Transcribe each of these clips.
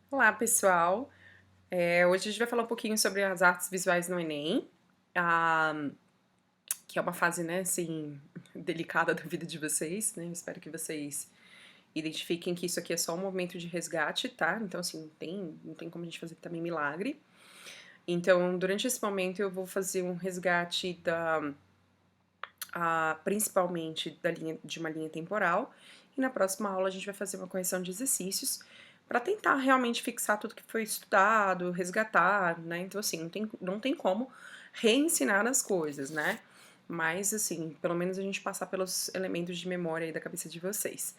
Olá, pessoal! Hoje a gente vai falar um pouquinho sobre as artes visuais no Enem, ah, que é uma fase, né, assim, delicada da vida de vocês, né? Eu espero que vocês identifiquem que isso aqui é só um momento de resgate, tá? Então, assim, não tem como a gente fazer também milagre. Então, durante esse momento eu vou fazer um resgate principalmente de uma linha temporal, e na próxima aula a gente vai fazer uma correção de exercícios para tentar realmente fixar tudo que foi estudado, resgatar, né? Então, assim, não tem como reensinar as coisas, né? Mas, assim, pelo menos a gente passar pelos elementos de memória aí da cabeça de vocês.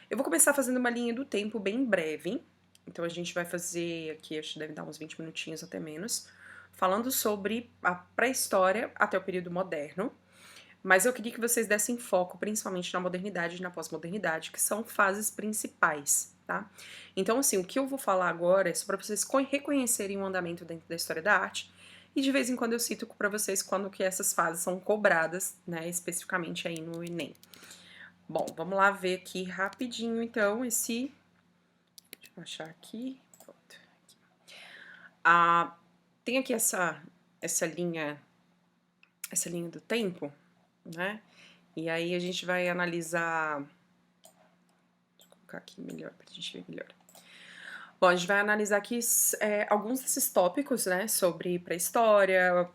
Eu vou começar fazendo uma linha do tempo bem breve, então a gente vai fazer aqui, acho que deve dar uns 20 minutinhos até menos, falando sobre a pré-história até o período moderno, mas eu queria que vocês dessem foco principalmente na modernidade e na pós-modernidade, que são fases principais, tá? Então, assim, o que eu vou falar agora é só para vocês reconhecerem o andamento dentro da história da arte, e de vez em quando eu cito para vocês quando que essas fases são cobradas, né, especificamente aí no Enem. Bom, vamos lá ver aqui rapidinho, então, esse... Deixa eu achar aqui. Pronto. Aqui. Tem aqui essa linha do tempo, né? E aí a gente vai analisar. Deixa eu colocar aqui melhor pra gente ver melhor. Bom, a gente vai analisar aqui alguns desses tópicos, né, sobre pré-história,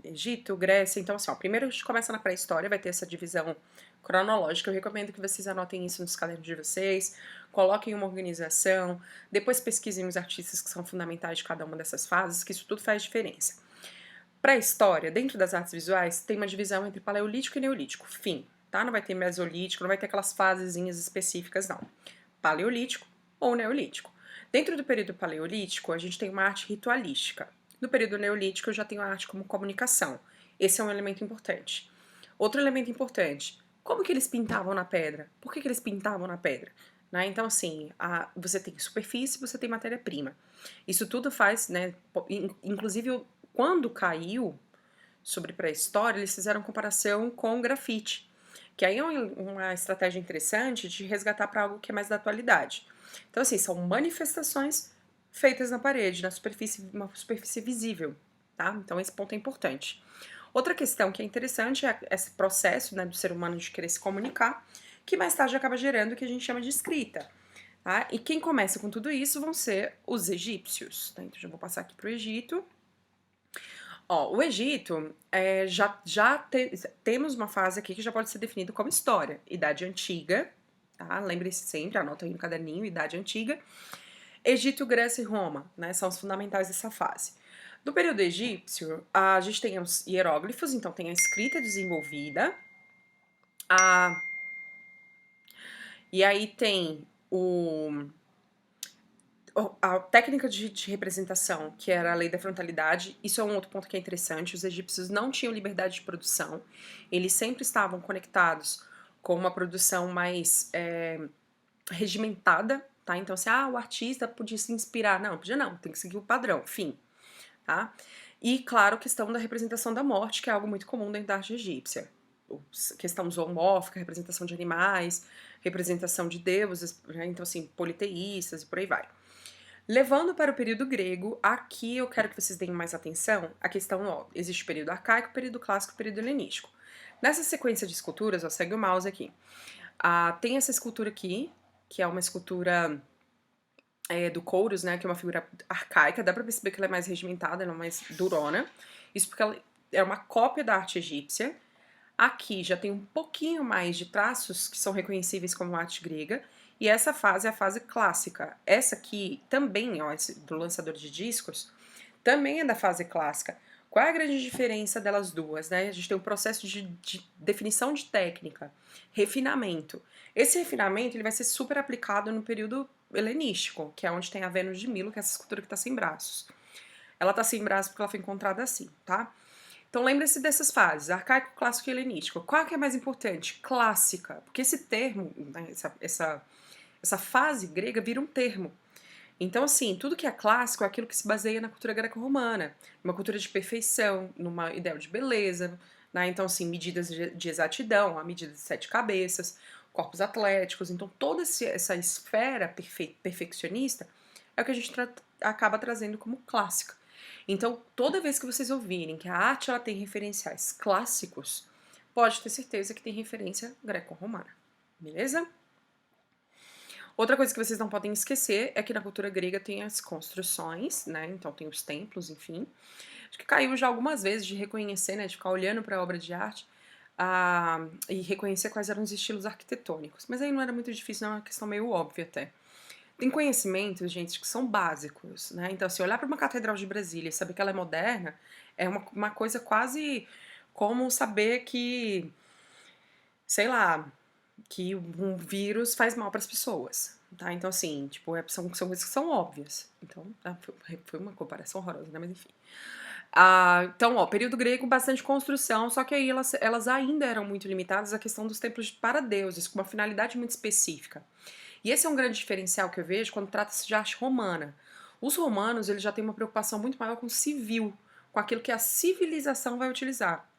Egito, Grécia. Então, assim, ó, primeiro a gente começa na pré-história, vai ter essa divisão cronológica. Eu recomendo que vocês anotem isso nos cadernos de vocês, coloquem uma organização, depois pesquisem os artistas que são fundamentais de cada uma dessas fases, que isso tudo faz diferença. Pré-história, dentro das artes visuais, tem uma divisão entre paleolítico e neolítico, fim, tá? Não vai ter mesolítico, não vai ter aquelas fasezinhas específicas, não. Paleolítico ou neolítico. Dentro do período paleolítico, a gente tem uma arte ritualística. No período neolítico, eu já tenho a arte como comunicação. Esse é um elemento importante. Outro elemento importante, como que eles pintavam na pedra? Por que eles pintavam na pedra? Né? Então, assim, você tem superfície, você tem matéria-prima. Isso tudo faz, né? Inclusive, quando caiu sobre pré-história, eles fizeram comparação com grafite, que aí é uma estratégia interessante de resgatar para algo que é mais da atualidade. Então, assim, são manifestações feitas na parede, na superfície, uma superfície visível, tá? Então, esse ponto é importante. Outra questão que é interessante é esse processo, né, do ser humano de querer se comunicar, que mais tarde acaba gerando o que a gente chama de escrita. Tá? E quem começa com tudo isso vão ser os egípcios. Tá? Então, já vou passar aqui para o Egito. Ó, o Egito, temos uma fase aqui que já pode ser definida como história. Idade Antiga, tá? Lembre-se sempre, anota aí no caderninho, Idade Antiga. Egito, Grécia e Roma, né? São os fundamentais dessa fase. No período egípcio, a gente tem os hieróglifos, então tem a escrita desenvolvida, a... e aí tem a técnica de representação, que era a lei da frontalidade, isso é um outro ponto que é interessante. Os egípcios não tinham liberdade de produção, eles sempre estavam conectados com uma produção mais regimentada, tá? Então, assim, o artista podia se inspirar. Não, podia não, tem que seguir o padrão, fim, tá? E, claro, a questão da representação da morte, que é algo muito comum dentro da arte egípcia. Questão zoomórfica, representação de animais, representação de deuses, né? Então, assim, politeístas e por aí vai. Levando para o período grego, aqui eu quero que vocês deem mais atenção à questão, ó, existe o período arcaico, o período clássico e o período helenístico. Nessa sequência de esculturas, ó, segue o mouse aqui. Tem essa escultura aqui, que é uma escultura do Kouros, né, que é uma figura arcaica, dá pra perceber que ela é mais regimentada, ela é mais durona. Isso porque ela é uma cópia da arte egípcia. Aqui já tem um pouquinho mais de traços que são reconhecíveis como arte grega, e essa fase é a fase clássica. Essa aqui também, ó, do lançador de discos, também é da fase clássica. Qual é a grande diferença delas duas, né? A gente tem um processo de definição de técnica, refinamento. Esse refinamento ele vai ser super aplicado no período helenístico, que é onde tem a Vênus de Milo, que é essa escultura que está sem braços. Ela está sem braços porque ela foi encontrada assim, tá? Então lembre-se dessas fases, arcaico, clássico e helenístico. Qual que é mais importante? Clássica, porque esse termo, né, essa fase grega vira um termo. Então, assim, tudo que é clássico é aquilo que se baseia na cultura greco-romana, numa cultura de perfeição, numa ideal de beleza, né? Então, assim, medidas de exatidão, a medida de 7 cabeças, corpos atléticos. Então, toda essa esfera perfeccionista é o que a gente acaba trazendo como clássica. Então, toda vez que vocês ouvirem que a arte ela tem referenciais clássicos, pode ter certeza que tem referência greco-romana, beleza? Outra coisa que vocês não podem esquecer é que na cultura grega tem as construções, né? Então tem os templos, enfim. Acho que caiu já algumas vezes de reconhecer, né? De ficar olhando para a obra de arte e reconhecer quais eram os estilos arquitetônicos. Mas aí não era muito difícil, não é uma questão meio óbvia até. Tem conhecimentos, gente, que são básicos, né? Então, se olhar para uma catedral de Brasília e saber que ela é moderna, é uma coisa quase como saber que, sei lá, que um vírus faz mal para as pessoas, tá? Então, assim, tipo, são coisas que são óbvias. Então, foi uma comparação horrorosa, né? Mas enfim. Então, ó, período grego, bastante construção, só que aí elas ainda eram muito limitadas à questão dos templos para deuses, com uma finalidade muito específica. E esse é um grande diferencial que eu vejo quando trata-se de arte romana. Os romanos, eles já têm uma preocupação muito maior com o civil, com aquilo que a civilização vai utilizar.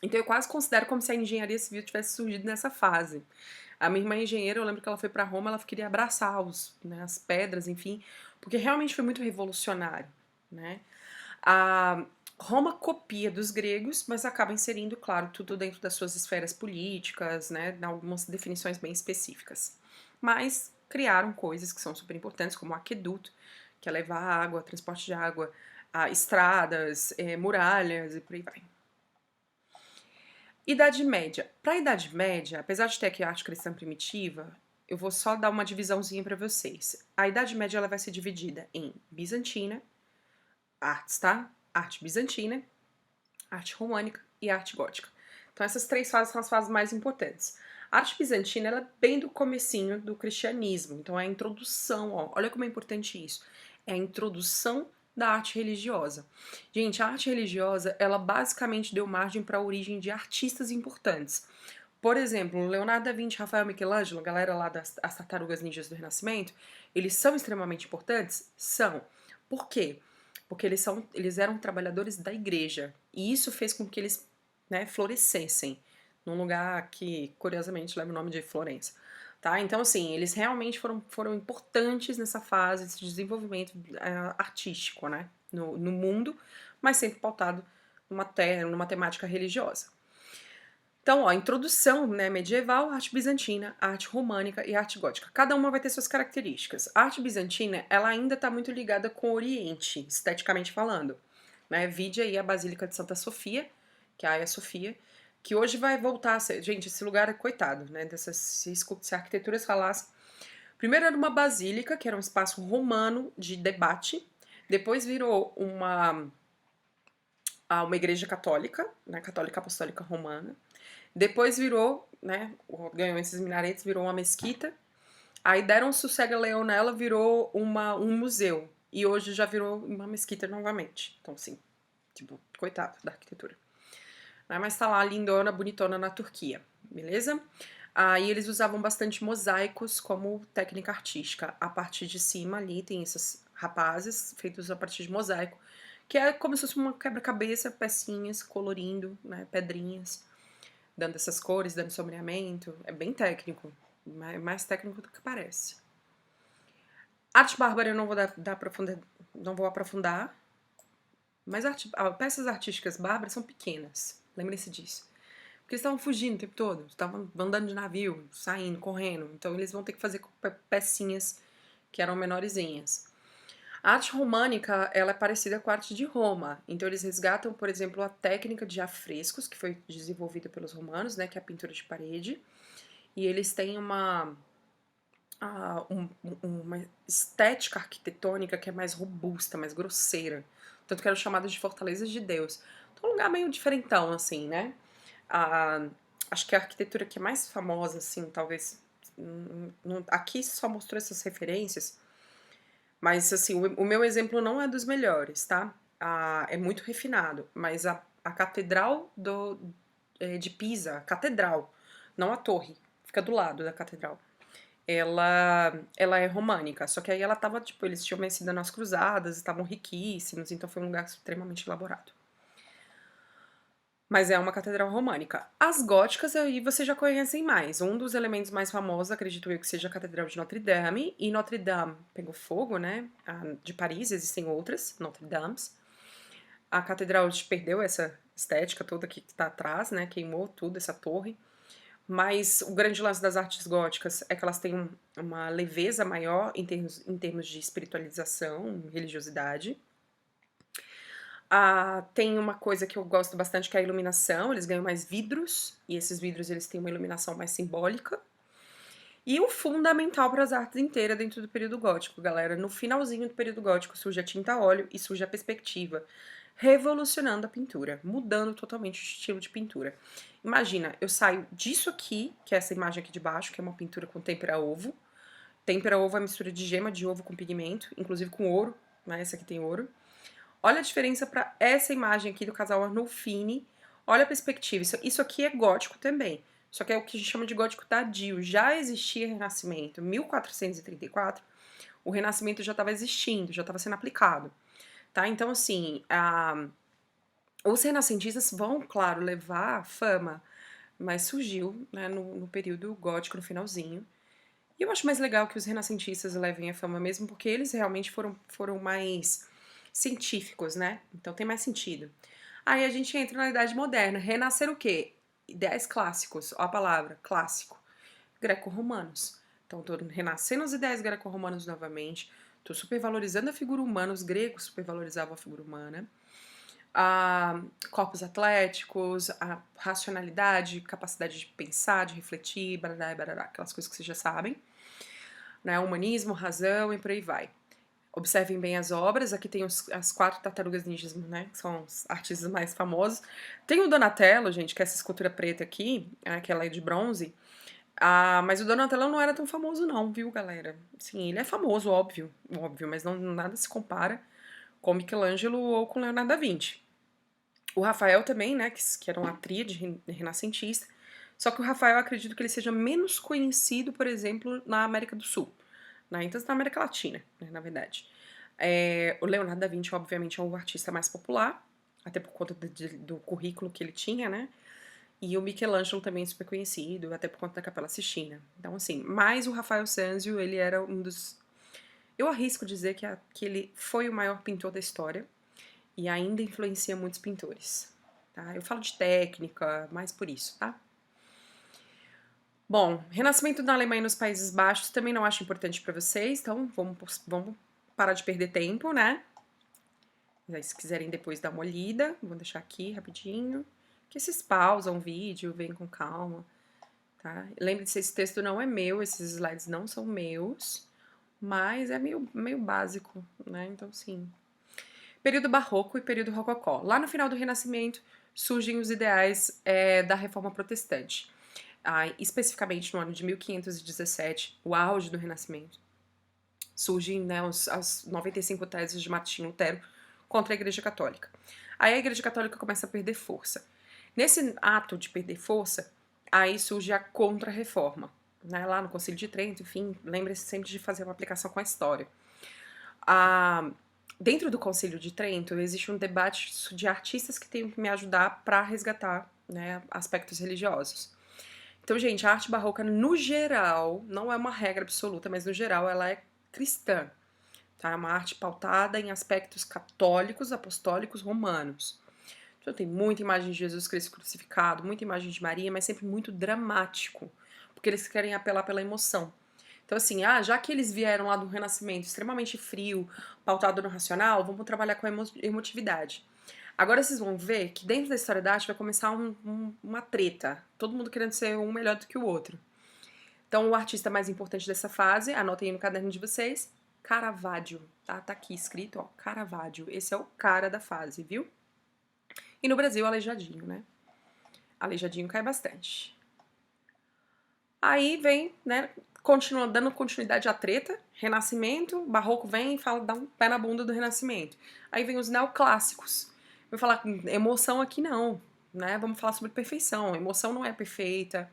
Então eu quase considero como se a engenharia civil tivesse surgido nessa fase. A minha irmã é engenheira, eu lembro que ela foi para Roma, ela queria abraçar as pedras, enfim, porque realmente foi muito revolucionário, né? A Roma copia dos gregos, mas acaba inserindo, claro, tudo dentro das suas esferas políticas, né, algumas definições bem específicas. Mas criaram coisas que são super importantes, como o aqueduto, que é levar água, transporte de água, estradas, muralhas e por aí vai. Idade Média. Para a Idade Média, apesar de ter aqui a arte cristã primitiva, eu vou só dar uma divisãozinha para vocês. A Idade Média ela vai ser dividida em bizantina, artes, tá? Arte bizantina, arte românica e arte gótica. Então essas três fases são as fases mais importantes. A arte bizantina ela é bem do comecinho do cristianismo, então é a introdução, ó, olha como é importante isso. É a introdução da arte religiosa. Gente, a arte religiosa, ela basicamente deu margem para a origem de artistas importantes. Por exemplo, Leonardo da Vinci, Rafael Michelangelo, a galera lá das Tartarugas Ninjas do Renascimento, eles são extremamente importantes? São. Por quê? Porque eles eram trabalhadores da igreja. E isso fez com que eles, né, florescessem num lugar que, curiosamente, leva o nome de Florença. Tá? Então, assim, eles realmente foram importantes nessa fase de desenvolvimento artístico, né? No mundo, mas sempre pautado numa temática religiosa. Então, ó, introdução, né, medieval, arte bizantina, arte românica e arte gótica. Cada uma vai ter suas características. A arte bizantina, ela ainda está muito ligada com o Oriente, esteticamente falando. Né? Vide aí a Basílica de Santa Sofia, que é a Hagia Sofia, que hoje vai voltar a ser... Gente, esse lugar é coitado, né? Se a arquitetura falasse... Primeiro era uma basílica, que era um espaço romano de debate. Depois virou uma igreja católica, né? Católica Apostólica Romana. Depois virou, né, ganhou esses minaretes, virou uma mesquita. Aí deram um sossega-leão nela, virou um museu. E hoje já virou uma mesquita novamente. Então, assim, tipo, coitado da arquitetura. Mas tá lá, lindona, bonitona na Turquia, beleza? Aí eles usavam bastante mosaicos como técnica artística. A partir de cima ali tem esses rapazes feitos a partir de mosaico, que é como se fosse uma quebra-cabeça, pecinhas, colorindo, né, pedrinhas, dando essas cores, dando sombreamento. É bem técnico, mais técnico do que parece. Arte bárbara eu não vou não vou aprofundar, mas peças artísticas bárbaras são pequenas, lembrem-se disso. Porque eles estavam fugindo o tempo todo, estavam andando de navio, saindo, correndo, então eles vão ter que fazer pecinhas que eram menorzinhas. A arte românica, ela é parecida com a arte de Roma. Então eles resgatam, por exemplo, a técnica de afrescos, que foi desenvolvida pelos romanos, né, que é a pintura de parede. E eles têm uma estética arquitetônica que é mais robusta, mais grosseira. Tanto que eram chamadas de fortalezas de Deus. Então é um lugar meio diferentão, assim, né? Acho que a arquitetura que é mais famosa, assim, talvez... Aqui só mostrou essas referências, mas, assim, o meu exemplo não é dos melhores, tá? É muito refinado, mas a catedral de Pisa, a catedral, não a torre, fica do lado da catedral. Ela é românica, só que aí ela tava, tipo, eles tinham vencido nas cruzadas, estavam riquíssimos, então foi um lugar extremamente elaborado. Mas é uma catedral românica. As góticas aí vocês já conhecem mais. Um dos elementos mais famosos, acredito eu, que seja a Catedral de Notre Dame. E Notre Dame pegou fogo, né? De Paris, existem outras Notre Dames. A catedral perdeu essa estética toda que tá atrás, né? Queimou tudo, essa torre. Mas o grande lance das artes góticas é que elas têm uma leveza maior em termos de espiritualização, religiosidade. Tem uma coisa que eu gosto bastante, que é a iluminação. Eles ganham mais vidros, e esses vidros eles têm uma iluminação mais simbólica. E o fundamental para as artes inteiras dentro do período gótico, galera. No finalzinho do período gótico surge a tinta a óleo e surge a perspectiva, revolucionando a pintura, mudando totalmente o estilo de pintura. Imagina, eu saio disso aqui, que é essa imagem aqui de baixo, que é uma pintura com têmpera ovo. Têmpera ovo é a mistura de gema de ovo com pigmento, inclusive com ouro, né? Essa aqui tem ouro. Olha a diferença para essa imagem aqui do casal Arnolfini. Olha a perspectiva. Isso aqui é gótico também. Só que é o que a gente chama de gótico tardio. Já existia Renascimento. 1434, o Renascimento já estava existindo, já estava sendo aplicado. Tá? Então, assim, os renascentistas vão, claro, levar fama, mas surgiu, né, no período gótico, no finalzinho. E eu acho mais legal que os renascentistas levem a fama mesmo, porque eles realmente foram mais científicos, né? Então tem mais sentido. Aí a gente entra na Idade Moderna. Renascer o quê? Ideais clássicos, ó a palavra, clássico. Greco-romanos. Então tô renascendo os ideais greco-romanos novamente. Tô supervalorizando a figura humana, os gregos supervalorizavam a figura humana. Corpos atléticos, a racionalidade, capacidade de pensar, de refletir, barará, barará, aquelas coisas que vocês já sabem. Né? Humanismo, razão e por aí vai. Observem bem as obras, aqui tem as 4 tartarugas ninjas, né, que são os artistas mais famosos. Tem o Donatello, gente, que é essa escultura preta aqui, aquela é de bronze, mas o Donatello não era tão famoso não, viu, galera? Sim, ele é famoso, óbvio, mas não, nada se compara com Michelangelo ou com Leonardo da Vinci. O Rafael também, né, que era uma tríade renascentista, só que o Rafael, eu acredito que ele seja menos conhecido, por exemplo, na América do Sul, né, então na América Latina, né, na verdade. O Leonardo da Vinci, obviamente, é o artista mais popular, até por conta do currículo que ele tinha, né, e o Michelangelo também é super conhecido, até por conta da Capela Sistina. Então, assim, mas o Rafael Sanzio, ele era um dos... Eu arrisco dizer que ele foi o maior pintor da história, e ainda influencia muitos pintores, tá? Eu falo de técnica, mais por isso, tá? Bom, Renascimento na Alemanha e nos Países Baixos também não acho importante para vocês, então vamos parar de perder tempo, né? Aí, se quiserem depois dar uma olhada, vou deixar aqui rapidinho, que vocês pausam o vídeo, vêm com calma, tá? Lembre-se, esse texto não é meu, esses slides não são meus, mas é meio básico, né? Então, sim. Período Barroco e período Rococó. Lá no final do Renascimento surgem os ideais da Reforma Protestante. Especificamente no ano de 1517, o auge do Renascimento, surgem, né, as 95 teses de Martinho Lutero contra a Igreja Católica. Aí a Igreja Católica começa a perder força. Nesse ato de perder força, aí surge a Contra-Reforma. Né, lá no Concílio de Trento, enfim, lembre-se sempre de fazer uma aplicação com a história. Dentro do Concílio de Trento, existe um debate de artistas que têm que me ajudar para resgatar, né, aspectos religiosos. Então, gente, a arte barroca, no geral, não é uma regra absoluta, mas no geral ela é cristã. Tá? É uma arte pautada em aspectos católicos, apostólicos, romanos. Então tem muita imagem de Jesus Cristo crucificado, muita imagem de Maria, mas sempre muito dramático, porque eles querem apelar pela emoção. Então, assim, já que eles vieram lá do Renascimento extremamente frio, pautado no racional, vamos trabalhar com a emotividade. Agora vocês vão ver que dentro da história da arte vai começar uma treta. Todo mundo querendo ser um melhor do que o outro. Então, o artista mais importante dessa fase, anotem aí no caderno de vocês, Caravaggio. Tá aqui escrito, ó, Caravaggio. Esse é o cara da fase, viu? E no Brasil, Aleijadinho, né? Aleijadinho cai bastante. Aí vem, né, continua dando continuidade à treta, Renascimento, Barroco vem e fala, dá um pé na bunda do Renascimento. Aí vem os neoclássicos. Vou falar, emoção aqui não, né? Vamos falar sobre perfeição. Emoção não é perfeita.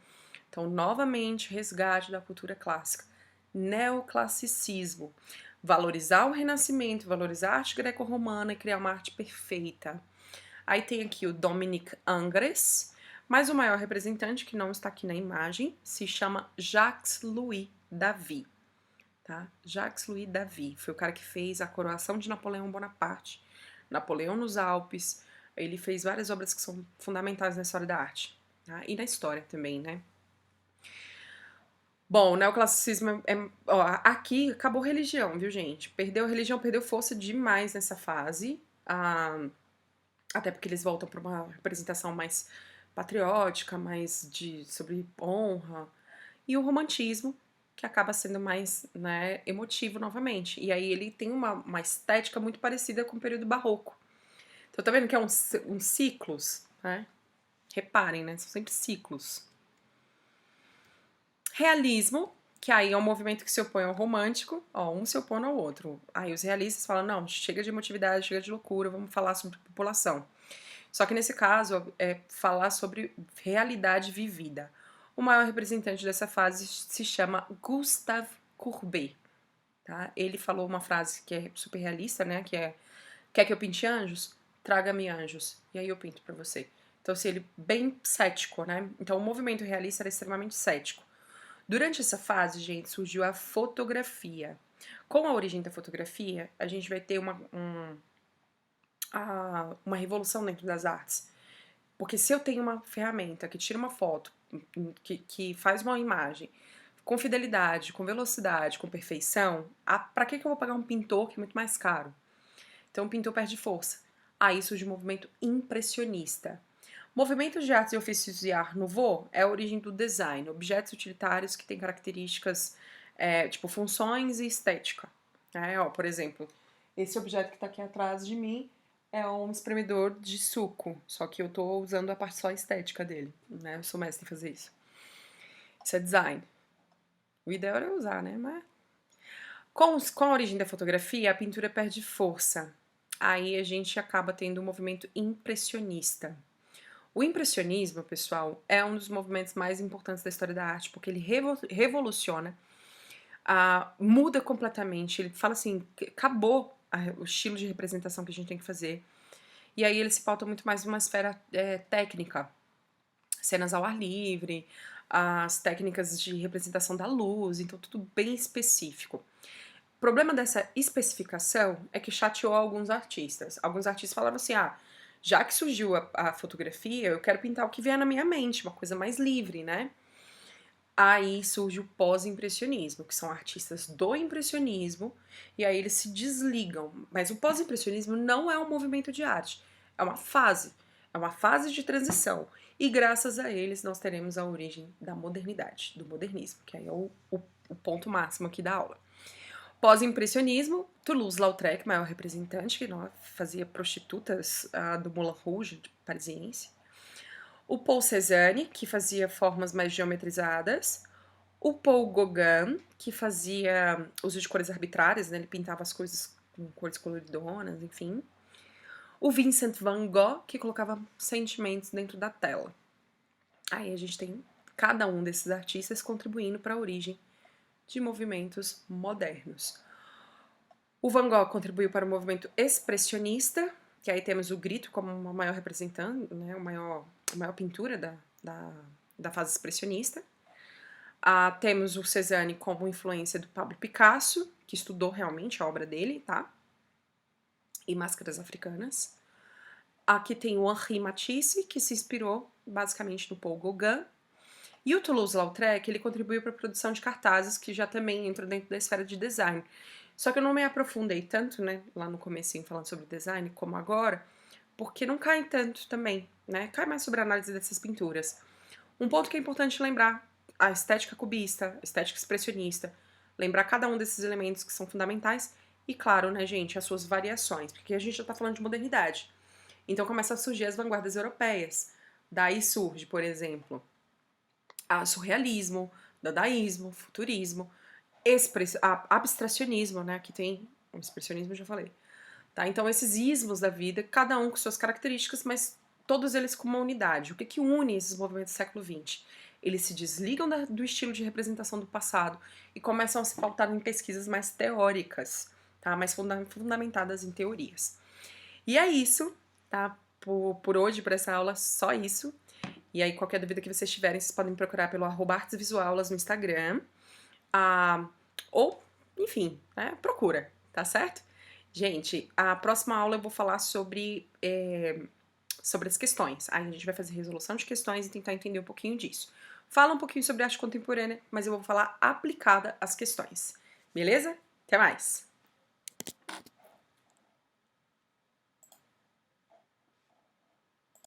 Então, novamente, resgate da cultura clássica. Neoclassicismo. Valorizar o Renascimento, valorizar a arte greco-romana e criar uma arte perfeita. Aí tem aqui o Dominique Ingres, mas o maior representante, que não está aqui na imagem, se chama Jacques-Louis David, tá? Jacques-Louis David foi o cara que fez a coroação de Napoleão Bonaparte, Napoleão nos Alpes. Ele fez várias obras que são fundamentais na história da arte, tá? E na história também, né? Bom, o neoclassicismo ó, aqui acabou religião, viu, gente? Perdeu religião, perdeu força demais nessa fase. Até porque eles voltam para uma representação mais patriótica, mais sobre honra. E o romantismo, que acaba sendo mais, né, emotivo novamente. E aí ele tem uma estética muito parecida com o período barroco. Então tá vendo que é um ciclos, né? Reparem, né? São sempre ciclos. Realismo, que aí é um movimento que se opõe ao romântico, ó, um se opõe ao outro. Aí os realistas falam, não, chega de emotividade, chega de loucura, vamos falar sobre população. Só que nesse caso é falar sobre realidade vivida. O maior representante dessa fase se chama Gustave Courbet, tá? Ele falou uma frase que é super realista, né? Que é: quer que eu pinte anjos? Traga-me anjos. E aí eu pinto pra você. Então, assim, ele bem cético, né? Então, o movimento realista era extremamente cético. Durante essa fase, gente, surgiu a fotografia. Com a origem da fotografia, a gente vai ter uma revolução dentro das artes. Porque se eu tenho uma ferramenta que tira uma foto, que faz uma imagem com fidelidade, com velocidade, com perfeição, pra que eu vou pagar um pintor que é muito mais caro? Então o pintor perde força. Aí surge o movimento impressionista. Movimentos de artes e ofícios de Art Nouveau é a origem do design, objetos utilitários que têm características tipo funções e estética. Ó, por exemplo, esse objeto que está aqui atrás de mim é um espremedor de suco, só que eu estou usando a parte só estética dele, né? Eu sou mestre em fazer isso. Isso é design. O ideal era usar, né? Mas com a origem da fotografia, a pintura perde força. Aí a gente acaba tendo um movimento impressionista. O impressionismo, pessoal, é um dos movimentos mais importantes da história da arte, porque ele revoluciona, muda completamente. Ele fala assim, acabou o estilo de representação que a gente tem que fazer. E aí ele se pauta muito mais numa esfera técnica. Cenas ao ar livre, as técnicas de representação da luz, então tudo bem específico. O problema dessa especificação é que chateou alguns artistas. Alguns artistas falaram assim, já que surgiu a fotografia, eu quero pintar o que vier na minha mente, uma coisa mais livre, né? Aí surge o pós-impressionismo, que são artistas do impressionismo, e aí eles se desligam. Mas o pós-impressionismo não é um movimento de arte, é uma fase de transição. E graças a eles nós teremos a origem da modernidade, do modernismo, que aí é o ponto máximo aqui da aula. Pós-impressionismo, Toulouse-Lautrec, maior representante, que fazia prostitutas do Moulin Rouge, parisiense. O Paul Cézanne, que fazia formas mais geometrizadas. O Paul Gauguin, que fazia uso de cores arbitrárias, né? Ele pintava as coisas com cores coloridonas, enfim. O Vincent van Gogh, que colocava sentimentos dentro da tela. Aí a gente tem cada um desses artistas contribuindo para a origem de movimentos modernos. O Van Gogh contribuiu para o movimento expressionista, que aí temos o grito como uma maior representante, né, a maior pintura da fase expressionista. Temos o Cézanne como influência do Pablo Picasso, que estudou realmente a obra dele, tá? E Máscaras Africanas. Aqui tem o Henri Matisse, que se inspirou basicamente no Paul Gauguin. E o Toulouse-Lautrec, ele contribuiu para a produção de cartazes, que já também entram dentro da esfera de design. Só que eu não me aprofundei tanto, né, lá no comecinho falando sobre design, como agora, porque não cai tanto também, né? Cai mais sobre a análise dessas pinturas. Um ponto que é importante lembrar, a estética cubista, a estética expressionista, lembrar cada um desses elementos que são fundamentais e, claro, né, gente, as suas variações, porque a gente já tá falando de modernidade. Então começam a surgir as vanguardas europeias. Daí surge, por exemplo, surrealismo, dadaísmo, futurismo, abstracionismo, né? Aqui tem o expressionismo, eu já falei. Tá? Então, esses ismos da vida, cada um com suas características, mas todos eles com uma unidade. O que une esses movimentos do século XX? Eles se desligam do estilo de representação do passado e começam a se pautar em pesquisas mais teóricas, tá? Mais fundamentadas em teorias. E é isso, tá? por hoje, por essa aula, só isso. E aí, qualquer dúvida que vocês tiverem, vocês podem me procurar pelo @artesvisualaulas no Instagram. Ou, enfim, né, procura, tá certo? Gente, a próxima aula eu vou falar sobre as questões. Aí a gente vai fazer resolução de questões e tentar entender um pouquinho disso. Fala um pouquinho sobre arte contemporânea, mas eu vou falar aplicada às questões. Beleza? Até mais!